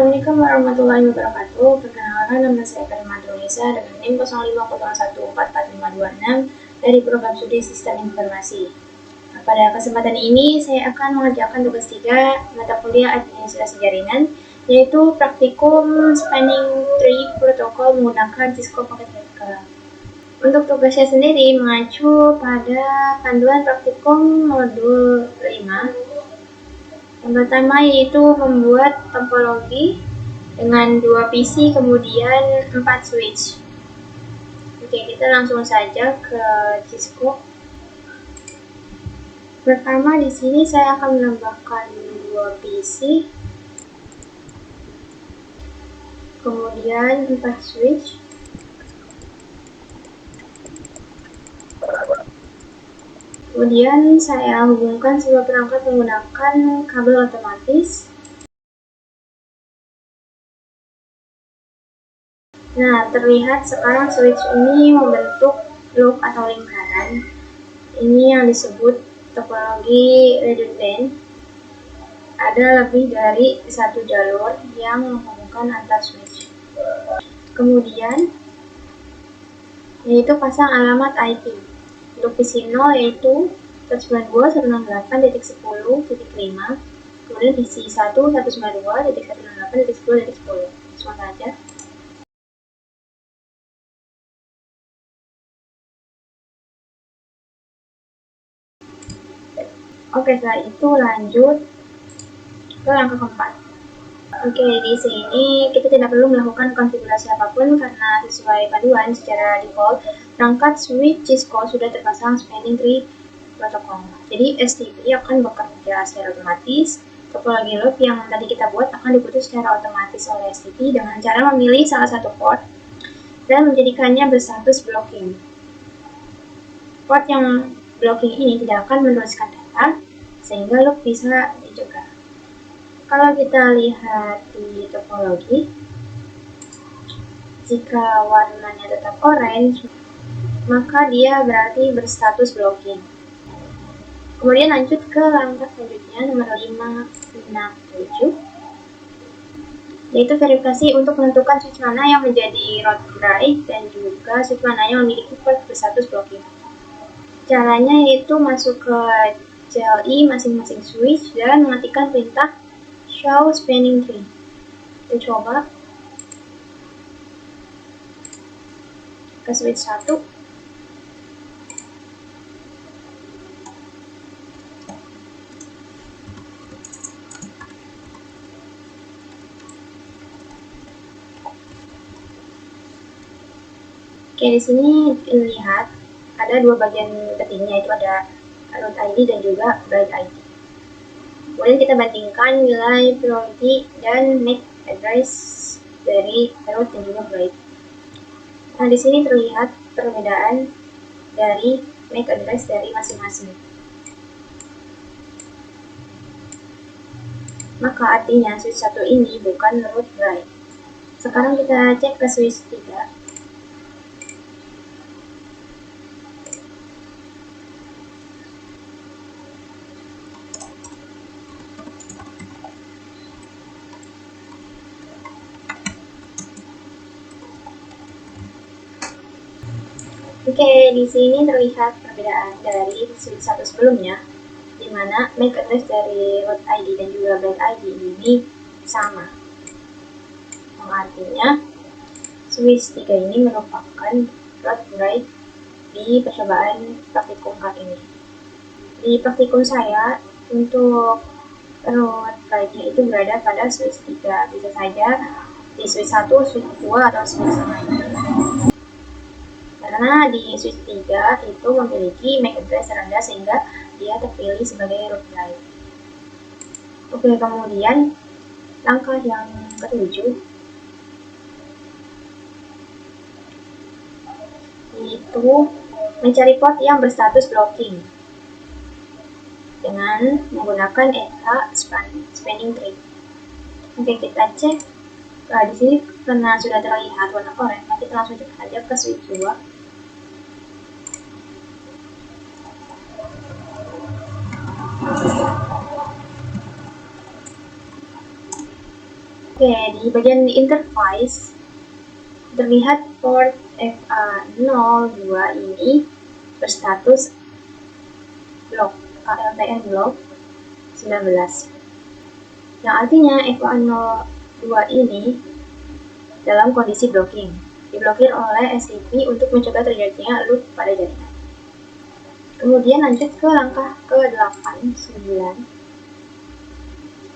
Assalamualaikum warahmatullahi wabarakatuh. Perkenalkan, nama saya Karima Nurisa dengan NIM 0501445526 dari program studi Sistem Informasi. Nah, pada kesempatan ini saya akan mengerjakan tugas 3 mata kuliah Administrasi Jaringan, yaitu praktikum Spanning Tree Protokol menggunakan Cisco Pocket Hacker. Untuk tugasnya sendiri mengacu pada panduan praktikum modul 5. Yang pertama yaitu membuat topologi dengan 2 PC kemudian 4 switch. Oke, kita langsung saja ke Cisco. Pertama di sini saya akan menambahkan 2 PC, kemudian 4 switch. Kemudian saya hubungkan sebuah perangkat menggunakan kabel otomatis. Nah, terlihat sekarang switch ini membentuk loop atau lingkaran. Ini yang disebut topologi redundant. Ada lebih dari satu jalur yang menghubungkan antar switch. Kemudian, yaitu pasang alamat IP. Untuk PC 0 yaitu 192.168.10.5, kemudian PC 1 192.168.10.10. Semua saja. Oke, setelah itu lanjut ke langkah keempat. Oke, di sini kita tidak perlu melakukan konfigurasi apapun karena sesuai panduan secara default perangkat switch Cisco sudah terpasang Spanning Tree Protocol. Jadi STP akan bekerja secara otomatis. Topologi loop yang tadi kita buat akan diputus secara otomatis oleh STP dengan cara memilih salah satu port dan menjadikannya berstatus blocking. Port yang blocking ini tidak akan menuliskan data sehingga loop bisa dicegah. Kalau kita lihat di topologi, jika warnanya tetap orange, maka dia berarti berstatus blocking. Kemudian lanjut ke langkah selanjutnya, nomor 567, yaitu verifikasi untuk menentukan switch mana yang menjadi root bright dan juga switch mana yang memiliki port berstatus blocking. Caranya yaitu masuk ke CLI masing-masing switch dan mengetikkan perintah show spanning tree. Kita coba ke switch 1. Oke, di sini lihat ada dua bagian pentingnya, yaitu ada root ID dan juga bright ID. Kemudian kita bandingkan nilai priority dan MAC address dari root dan juga bright. Nah, di sini terlihat perbedaan dari MAC address dari masing-masing. Maka artinya switch 1 ini bukan root bright. Sekarang kita cek ke switch 3. Oke, di sini terlihat perbedaan dari switch 1 sebelumnya, di mana MAC address dari root ID dan juga bright ID ini sama. Artinya, switch 3 ini merupakan root bright di percobaan praktikum kali ini. Di praktikum saya, untuk root brightnya itu berada pada switch 3. Bisa saja di switch 1, switch 2, atau switch lain. Karena di switch 3 itu memiliki MAC address rendah sehingga dia terpilih sebagai root bright. Oke, kemudian langkah yang ke-7 yaitu mencari port yang berstatus blocking dengan menggunakan ETA spanning tree. Oke, kita cek. Nah, di sini karena sudah terlihat warna oranye, kita langsung cek aja ke switch 2. Oke, di bagian interface terlihat port FA02 ini berstatus block LTN block 19, yang artinya FA02 ini dalam kondisi blocking, diblokir oleh STP untuk mencegah terjadinya loop pada jaringan. Kemudian lanjut ke langkah ke-8, 9.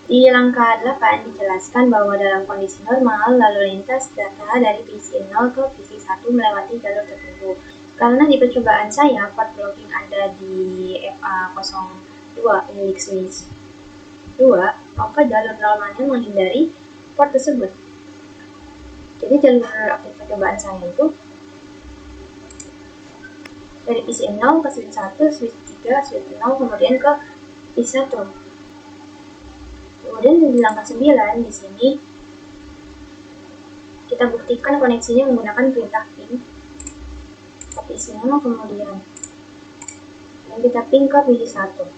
Di langkah 8 dijelaskan bahwa dalam kondisi normal, lalu lintas data dari PC 0 ke PC 1 melewati jalur tertentu. Karena di percobaan saya, port blocking ada di FA02 milik switch 2, maka jalur normalnya menghindari port tersebut. Jadi jalur aktif percobaan saya itu dari PC 0 ke switch 1, switch 3, switch 0, kemudian ke PC 1. Kemudian di langkah 9 di sini kita buktikan koneksinya menggunakan perintah ping ke PC 0, kemudian kita ping ke PC 1.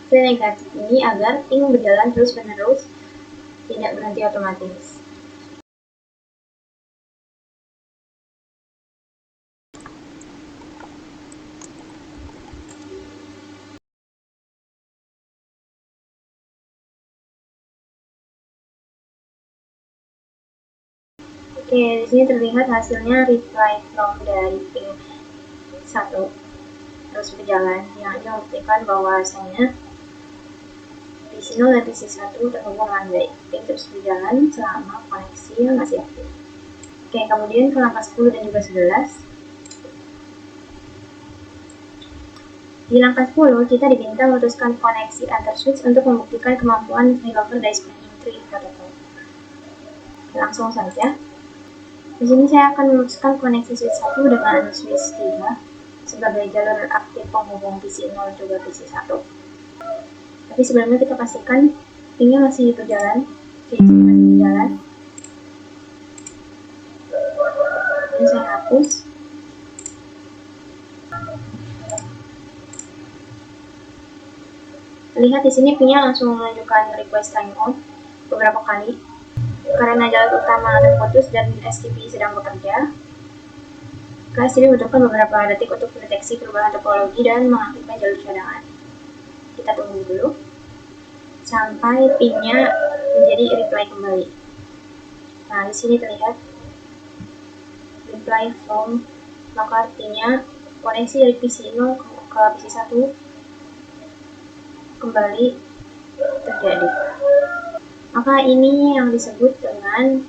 Pin negatif ini agar ping berjalan terus-menerus, tidak berhenti otomatis. Oke, di sini terlihat hasilnya reply from dari ping 1 terus berjalan, yang ini membuktikan bahwasanya PC 0 dan PC 1 terhubung dengan baik. Ping terus berjalan selama koneksi masih aktif. Oke, kemudian ke langkah 10 dan juga 11. Di langkah 10, kita diminta memutuskan koneksi antar switch untuk membuktikan kemampuan failover dari spanning tree protocol. Langsung saja. Di sini saya akan memutuskan koneksi switch 1 dengan switch 3 sebagai jalur aktif penghubung PC 0 juga PC 1. Tapi sebelumnya kita pastikan pingnya masih berjalan, switch masih berjalan. Ini saya hapus. Lihat di sini pingnya langsung menunjukkan request time on beberapa kali. Karena jalur utama terputus dan STP sedang bekerja, STP membutuhkan beberapa detik untuk mendeteksi perubahan topologi dan mengaktifkan jalur cadangan. Kita tunggu dulu sampai pingnya menjadi reply kembali. Nah, di sini terlihat reply from, maka artinya koneksi dari PC 0 ke PC 1 kembali terjadi. Maka ini yang disebut dengan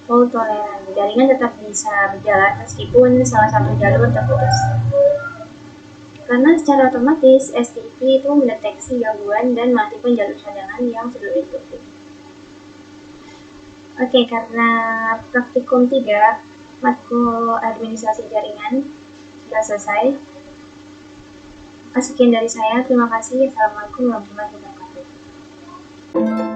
fault tolerant. Jaringan tetap bisa berjalan meskipun salah satu jalur terputus. Karena secara otomatis STP itu mendeteksi gangguan dan mengaktifkan jalur cadangan yang sudah ditutup. Oke, karena praktikum 3 matkul administrasi jaringan sudah selesai. Sekian dari saya. Terima kasih. Assalamualaikum warahmatullahi wabarakatuh.